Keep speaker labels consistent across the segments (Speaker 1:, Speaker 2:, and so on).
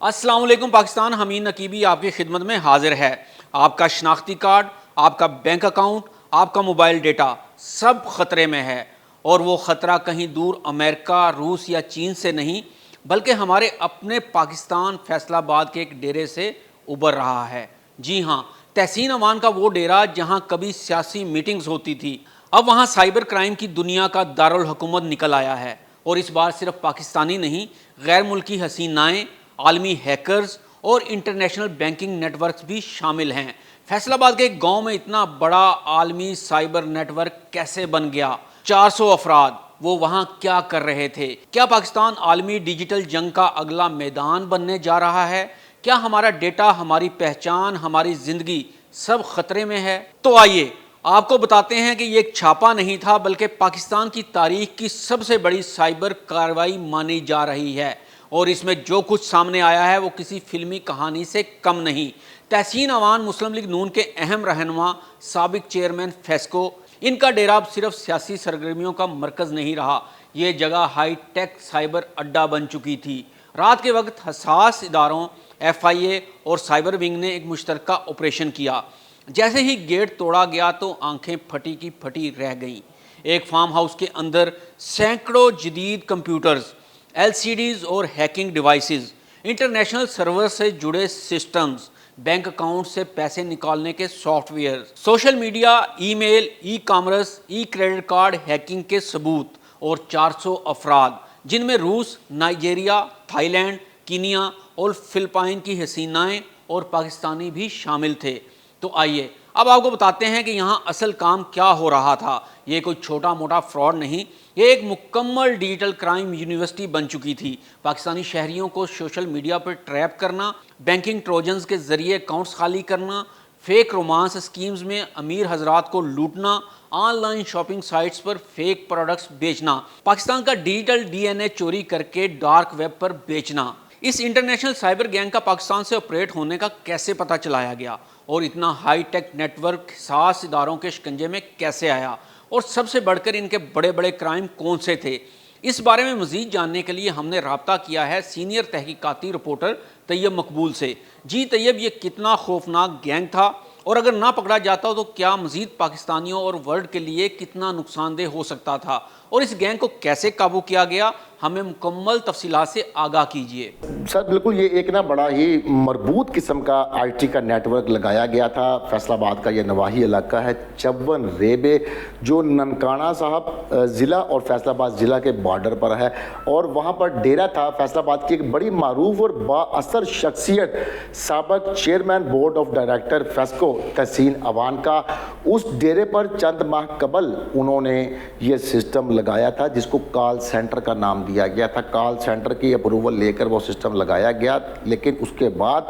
Speaker 1: السلام علیکم پاکستان، حمید نقیبی آپ کی خدمت میں حاضر ہے۔ آپ کا شناختی کارڈ، آپ کا بینک اکاؤنٹ، آپ کا موبائل ڈیٹا سب خطرے میں ہے، اور وہ خطرہ کہیں دور امریکہ، روس یا چین سے نہیں بلکہ ہمارے اپنے پاکستان فیصل آباد کے ایک ڈیرے سے ابھر رہا ہے۔ جی ہاں، تحسین اوان کا وہ ڈیرہ جہاں کبھی سیاسی میٹنگز ہوتی تھی، اب وہاں سائبر کرائم کی دنیا کا دارالحکومت نکل آیا ہے، اور اس بار صرف پاکستانی نہیں، غیر ملکی حسینائیں، عالمی ہیکرز اور انٹرنیشنل بینکنگ نیٹ ورکس بھی شامل ہیں۔ فیصل آباد کے ایک گاؤں میں اتنا بڑا عالمی سائبر نیٹ ورک کیسے بن گیا؟ 400 افراد، وہ وہاں کیا کر رہے تھے؟ کیا پاکستان عالمی ڈیجیٹل جنگ کا اگلا میدان بننے جا رہا ہے؟ کیا ہمارا ڈیٹا، ہماری پہچان، ہماری زندگی سب خطرے میں ہے؟ تو آئیے آپ کو بتاتے ہیں کہ یہ ایک چھاپا نہیں تھا بلکہ پاکستان کی تاریخ کی سب سے بڑی سائبر کارروائی مانی جا رہی ہے، اور اس میں جو کچھ سامنے آیا ہے وہ کسی فلمی کہانی سے کم نہیں۔ تحسین اوان مسلم لیگ نون کے اہم رہنما، سابق چیئرمین فیسکو، ان کا ڈیرہ اب صرف سیاسی سرگرمیوں کا مرکز نہیں رہا، یہ جگہ ہائی ٹیک سائبر اڈا بن چکی تھی۔ رات کے وقت حساس اداروں FIA اور سائبر ونگ نے ایک مشترکہ آپریشن کیا۔ جیسے ہی گیٹ توڑا گیا تو آنکھیں پھٹی کی پھٹی رہ گئیں۔ ایک فارم ہاؤس کے اندر سینکڑوں جدید کمپیوٹرز، LCDs اور ہیکنگ ڈیوائسز، انٹرنیشنل سرور سے جڑے سسٹمز، بینک اکاؤنٹ سے پیسے نکالنے کے software, social media, email, e commerce, e credit card hacking کے ثبوت، اور 400 افراد جن میں روس، نائجیریا، تھائی لینڈ، کینیا اور فلپائن کی حسینائیں اور پاکستانی بھی شامل تھے۔ تو آئیے اب آپ کو بتاتے ہیں کہ یہاں اصل کام کیا ہو رہا تھا۔ یہ کوئی چھوٹا موٹا فراڈ نہیں، یہ ایک مکمل ڈیجیٹل کرائم یونیورسٹی بن چکی تھی۔ پاکستانی شہریوں کو سوشل میڈیا پر ٹریپ کرنا، بینکنگ ٹروجنز کے ذریعے اکاؤنٹس خالی کرنا، فیک رومانس اسکیمز میں امیر حضرات کو لوٹنا، on line shopping sites per fake products بیچنا، پاکستان کا ڈیجیٹل DNA چوری کر کے ڈارک ویب پر بیچنا۔ اس انٹرنیشنل سائبر گینگ کا پاکستان سے آپریٹ ہونے کا کیسے پتہ چلایا گیا، اور اتنا ہائی ٹیک نیٹ ورک حساس اداروں کے شکنجے میں کیسے آیا، اور سب سے بڑھ کر ان کے بڑے بڑے کرائم کون سے تھے؟ اس بارے میں مزید جاننے کے لیے ہم نے رابطہ کیا ہے سینئر تحقیقاتی رپورٹر طیب مقبول سے۔ جی طیب، یہ کتنا خوفناک گینگ تھا، اور اگر نہ پکڑا جاتا تو کیا مزید پاکستانیوں اور ورلڈ کے لیے کتنا نقصان دہ ہو سکتا تھا، اور اس گینگ کو کیسے قابو کیا گیا؟ ہمیں مکمل تفصیلات سے آگاہ کیجیے۔
Speaker 2: سر بالکل، یہ ایک بڑا ہی مربوط قسم کا IT کا نیٹ ورک لگایا گیا تھا۔ فیصل آباد کا یہ نواحی علاقہ ہے 54 ریبے، جو ننکانہ صاحب ضلع اور فیصل آباد ضلع کے بارڈر پر ہے، اور وہاں پر ڈیرہ تھا فیصل آباد کی ایک بڑی معروف اور با اثر شخصیت، سابق chairman board of director FESCO تحسین اوان کا۔ اس ڈیرے پر چند ماہ قبل انہوں نے یہ سسٹم لگایا تھا جس کو کال سینٹر کا نام دیا گیا تھا۔ کال سینٹر کی اپروول لے کر وہ سسٹم لگایا گیا، لیکن اس کے بعد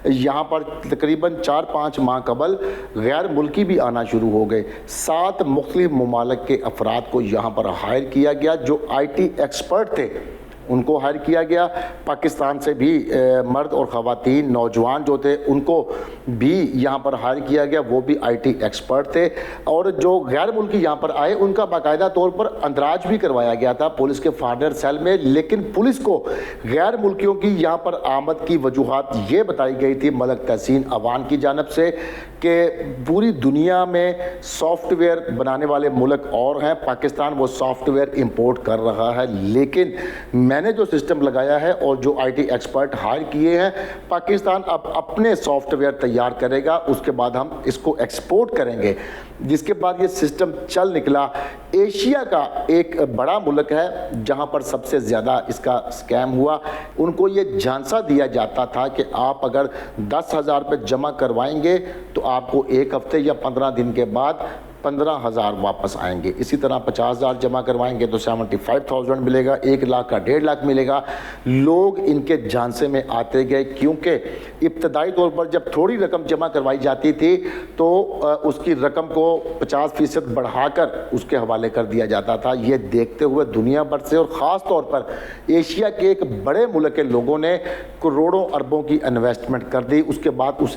Speaker 2: یہاں پر تقریباً 4-5 ماہ قبل غیر ملکی بھی آنا شروع ہو گئے۔ 7 مختلف ممالک کے افراد کو یہاں پر ہائر کیا گیا جو IT ایکسپرٹ تھے، ان کو ہائر کیا گیا۔ پاکستان سے بھی مرد اور خواتین، نوجوان جو تھے ان کو بھی یہاں پر ہائر کیا گیا، وہ بھی IT ایکسپرٹ تھے، اور جو غیر ملکی یہاں پر آئے ان کا باقاعدہ طور پر اندراج بھی کروایا گیا تھا پولیس کے فارنر سیل میں۔ لیکن پولیس کو غیر ملکیوں کی یہاں پر آمد کی وجوہات یہ بتائی گئی تھی ملک تحسین اوان کی جانب سے کہ پوری دنیا میں سافٹ ویئر بنانے والے ملک اور ہیں، پاکستان وہ سافٹ ویئر امپورٹ کر رہا ہے، لیکن میں نے جو سسٹم لگایا ہے اور جو IT ایکسپرٹ ہائر کیے ہیں، پاکستان اب اپنے سافٹ ویئر تیار کرے گا، اس کے بعد ہم اس کو ایکسپورٹ کریں گے۔ جس کے بعد یہ سسٹم چل نکلا۔ ایشیا کا ایک بڑا ملک ہے جہاں پر سب سے زیادہ اس کا اسکیم ہوا، ان کو یہ جھانسا دیا جاتا تھا کہ آپ اگر 10,000 روپے جمع کروائیں گے تو آپ کو ایک ہفتے یا 15 دن کے بعد 15,000 واپس آئیں گے۔ اسی طرح 50,000 جمع کروائیں گے تو 75,000 ملے گا، 1 لاکھ کا 1.5 لاکھ ملے گا۔ لوگ ان کے جھانسے میں آتے گئے، کیونکہ ابتدائی طور پر جب تھوڑی رقم جمع کروائی جاتی تھی تو اس کی رقم کو 50% بڑھا کر اس کے حوالے کر دیا جاتا تھا۔ یہ دیکھتے ہوئے دنیا بھر سے اور خاص طور پر ایشیا کے ایک بڑے ملک کے لوگوں نے کروڑوں اربوں کی انویسٹمنٹ کر دی۔ اس کے بعد اس